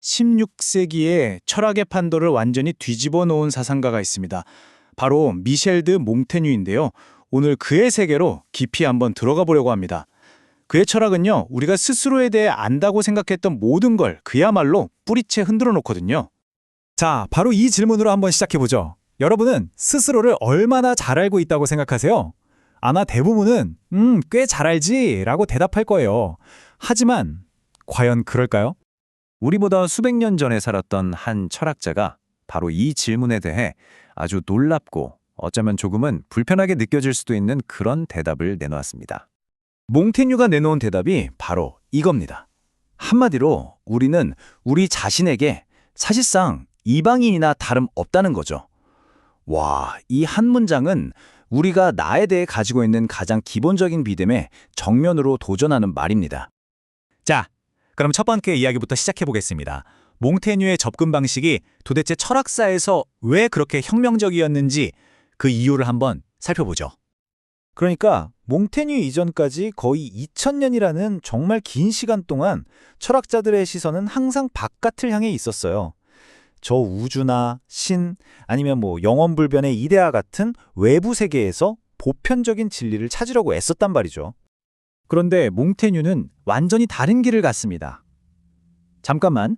16세기에 철학의 판도를 완전히 뒤집어 놓은 사상가가 있습니다. 바로 미셸 드 몽테뉴인데요. 오늘 그의 세계로 깊이 한번 들어가 보려고 합니다. 그의 철학은요, 우리가 스스로에 대해 안다고 생각했던 모든 걸 그야말로 뿌리채 흔들어 놓거든요. 자, 바로 이 질문으로 한번 시작해보죠. 여러분은 스스로를 얼마나 잘 알고 있다고 생각하세요? 아마 대부분은 꽤 잘 알지 라고 대답할 거예요. 하지만 과연 그럴까요? 우리보다 수백 년 전에 살았던 한 철학자가 바로 이 질문에 대해 아주 놀랍고 어쩌면 조금은 불편하게 느껴질 수도 있는 그런 대답을 내놓았습니다. 몽테뉴가 내놓은 대답이 바로 이겁니다. 한마디로 우리는 우리 자신에게 사실상 이방인이나 다름없다는 거죠. 와, 이 한 문장은 우리가 나에 대해 가지고 있는 가장 기본적인 믿음에 정면으로 도전하는 말입니다. 자, 그럼 첫 번째 이야기부터 시작해보겠습니다. 몽테뉴의 접근 방식이 도대체 철학사에서 왜 그렇게 혁명적이었는지 그 이유를 한번 살펴보죠. 그러니까 몽테뉴 이전까지 거의 2000년이라는 정말 긴 시간 동안 철학자들의 시선은 항상 바깥을 향해 있었어요. 저 우주나 신, 아니면 영원불변의 이데아 같은 외부 세계에서 보편적인 진리를 찾으려고 애썼단 말이죠. 그런데 몽테뉴는 완전히 다른 길을 갔습니다. 잠깐만,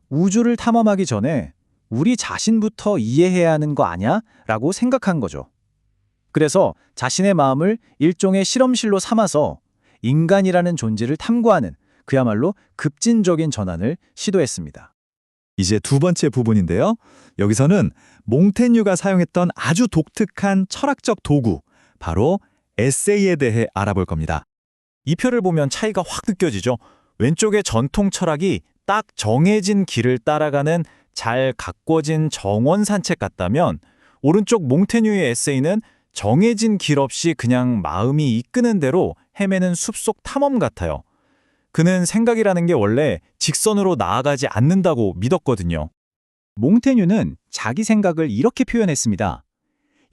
우주를 탐험하기 전에 우리 자신부터 이해해야 하는 거 아냐? 라고 생각한 거죠. 그래서 자신의 마음을 일종의 실험실로 삼아서 인간이라는 존재를 탐구하는 그야말로 급진적인 전환을 시도했습니다. 이제 두 번째 부분인데요. 여기서는 몽테뉴가 사용했던 아주 독특한 철학적 도구, 바로 에세이에 대해 알아볼 겁니다. 이 표를 보면 차이가 확 느껴지죠. 왼쪽의 전통 철학이 딱 정해진 길을 따라가는 잘 가꿔진 정원 산책 같다면, 오른쪽 몽테뉴의 에세이는 정해진 길 없이 그냥 마음이 이끄는 대로 헤매는 숲속 탐험 같아요. 그는 생각이라는 게 원래 직선으로 나아가지 않는다고 믿었거든요. 몽테뉴는 자기 생각을 이렇게 표현했습니다.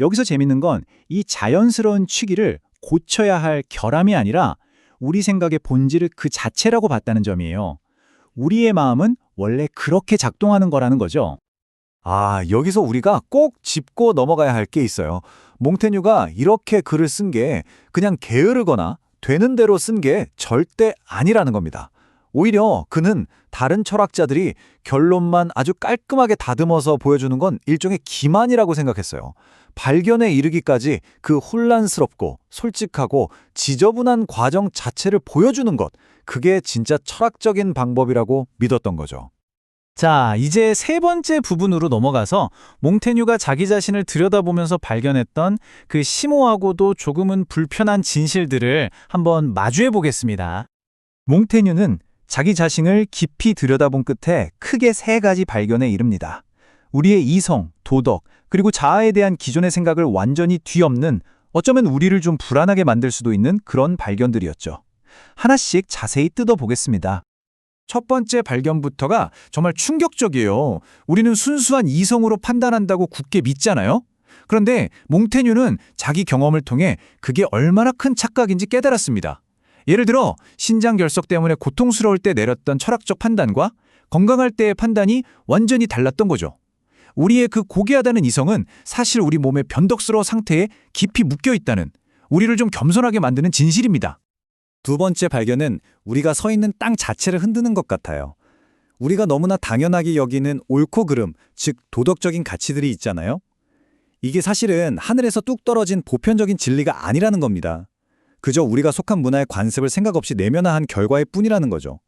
여기서 재밌는 건 이 자연스러운 취기를 고쳐야 할 결함이 아니라 우리 생각의 본질을 그 자체라고 봤다는 점이에요. 우리의 마음은 원래 그렇게 작동하는 거라는 거죠. 아, 여기서 우리가 꼭 짚고 넘어가야 할 게 있어요. 몽테뉴가 이렇게 글을 쓴 게 그냥 게으르거나 되는 대로 쓴 게 절대 아니라는 겁니다. 오히려 그는 다른 철학자들이 결론만 아주 깔끔하게 다듬어서 보여주는 건 일종의 기만이라고 생각했어요. 발견에 이르기까지 그 혼란스럽고 솔직하고 지저분한 과정 자체를 보여주는 것, 그게 진짜 철학적인 방법이라고 믿었던 거죠. 자, 이제 세 번째 부분으로 넘어가서 몽테뉴가 자기 자신을 들여다보면서 발견했던 그 심오하고도 조금은 불편한 진실들을 한번 마주해 보겠습니다. 몽테뉴는 자기 자신을 깊이 들여다본 끝에 크게 세 가지 발견에 이릅니다. 우리의 이성, 도덕, 그리고 자아에 대한 기존의 생각을 완전히 뒤엎는, 어쩌면 우리를 좀 불안하게 만들 수도 있는 그런 발견들이었죠. 하나씩 자세히 뜯어보겠습니다. 첫 번째 발견부터가 정말 충격적이에요. 우리는 순수한 이성으로 판단한다고 굳게 믿잖아요. 그런데 몽테뉴는 자기 경험을 통해 그게 얼마나 큰 착각인지 깨달았습니다. 예를 들어 신장결석 때문에 고통스러울 때 내렸던 철학적 판단과 건강할 때의 판단이 완전히 달랐던 거죠. 우리의 그 고귀하다는 이성은 사실 우리 몸의 변덕스러운 상태에 깊이 묶여있다는, 우리를 좀 겸손하게 만드는 진실입니다. 두 번째 발견은 우리가 서 있는 땅 자체를 흔드는 것 같아요. 우리가 너무나 당연하게 여기는 옳고 그름, 즉 도덕적인 가치들이 있잖아요. 이게 사실은 하늘에서 뚝 떨어진 보편적인 진리가 아니라는 겁니다. 그저 우리가 속한 문화의 관습을 생각 없이 내면화한 결과일 뿐이라는 거죠.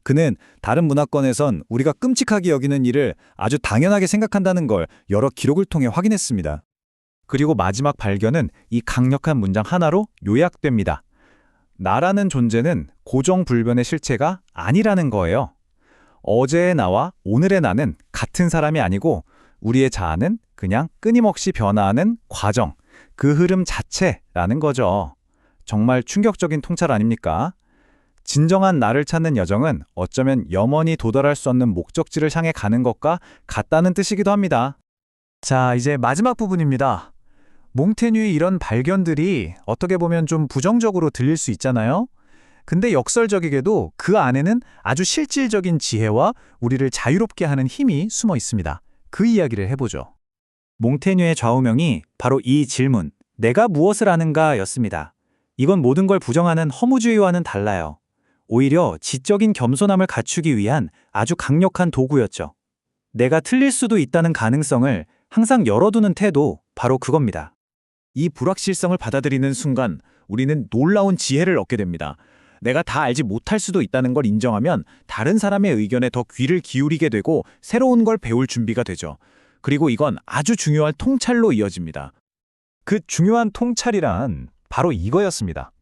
그는 다른 문화권에선 우리가 끔찍하게 여기는 일을 아주 당연하게 생각한다는 걸 여러 기록을 통해 확인했습니다. 그리고 마지막 발견은 이 강력한 문장 하나로 요약됩니다. 나라는 존재는 고정불변의 실체가 아니라는 거예요. 어제의 나와 오늘의 나는 같은 사람이 아니고 우리의 자아는 그냥 끊임없이 변화하는 과정, 그 흐름 자체라는 거죠. 정말 충격적인 통찰 아닙니까? 진정한 나를 찾는 여정은 어쩌면 영원히 도달할 수 없는 목적지를 향해 가는 것과 같다는 뜻이기도 합니다. 자, 이제 마지막 부분입니다. 몽테뉴의 이런 발견들이 어떻게 보면 좀 부정적으로 들릴 수 있잖아요. 근데 역설적이게도 그 안에는 아주 실질적인 지혜와 우리를 자유롭게 하는 힘이 숨어 있습니다. 그 이야기를 해보죠. 몽테뉴의 좌우명이 바로 이 질문, 내가 무엇을 아는가 였습니다. 이건 모든 걸 부정하는 허무주의와는 달라요. 오히려 지적인 겸손함을 갖추기 위한 아주 강력한 도구였죠. 내가 틀릴 수도 있다는 가능성을 항상 열어두는 태도, 바로 그겁니다. 이 불확실성을 받아들이는 순간 우리는 놀라운 지혜를 얻게 됩니다. 내가 다 알지 못할 수도 있다는 걸 인정하면 다른 사람의 의견에 더 귀를 기울이게 되고 새로운 걸 배울 준비가 되죠. 그리고 이건 아주 중요한 통찰로 이어집니다. 그 중요한 통찰이란 바로 이거였습니다.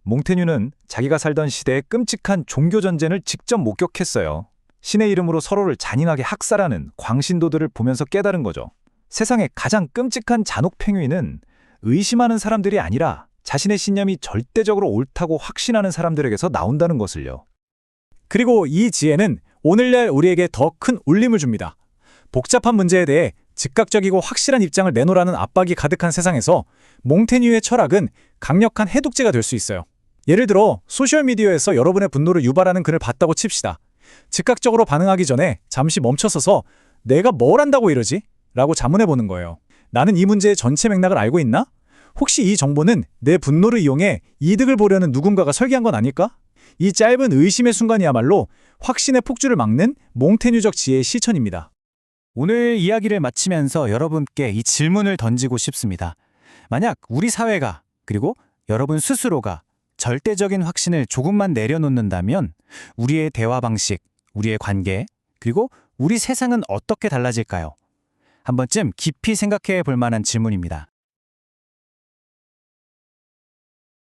몽테뉴는 자기가 살던 시대의 끔찍한 종교전쟁을 직접 목격했어요. 신의 이름으로 서로를 잔인하게 학살하는 광신도들을 보면서 깨달은 거죠. 세상의 가장 끔찍한 잔혹행위는 의심하는 사람들이 아니라 자신의 신념이 절대적으로 옳다고 확신하는 사람들에게서 나온다는 것을요. 그리고 이 지혜는 오늘날 우리에게 더 큰 울림을 줍니다. 복잡한 문제에 대해 즉각적이고 확실한 입장을 내놓으라는 압박이 가득한 세상에서 몽테뉴의 철학은 강력한 해독제가 될 수 있어요. 예를 들어 소셜미디어에서 여러분의 분노를 유발하는 글을 봤다고 칩시다. 즉각적으로 반응하기 전에 잠시 멈춰서서 내가 뭘 안다고 이러지? 라고 자문해보는 거예요. 나는 이 문제의 전체 맥락을 알고 있나? 혹시 이 정보는 내 분노를 이용해 이득을 보려는 누군가가 설계한 건 아닐까? 이 짧은 의심의 순간이야말로 확신의 폭주를 막는 몽테뉴적 지혜의 실천입니다. 오늘 이야기를 마치면서 여러분께 이 질문을 던지고 싶습니다. 만약 우리 사회가, 그리고 여러분 스스로가 절대적인 확신을 조금만 내려놓는다면 우리의 대화 방식, 우리의 관계, 그리고 우리 세상은 어떻게 달라질까요? 한 번쯤 깊이 생각해 볼 만한 질문입니다.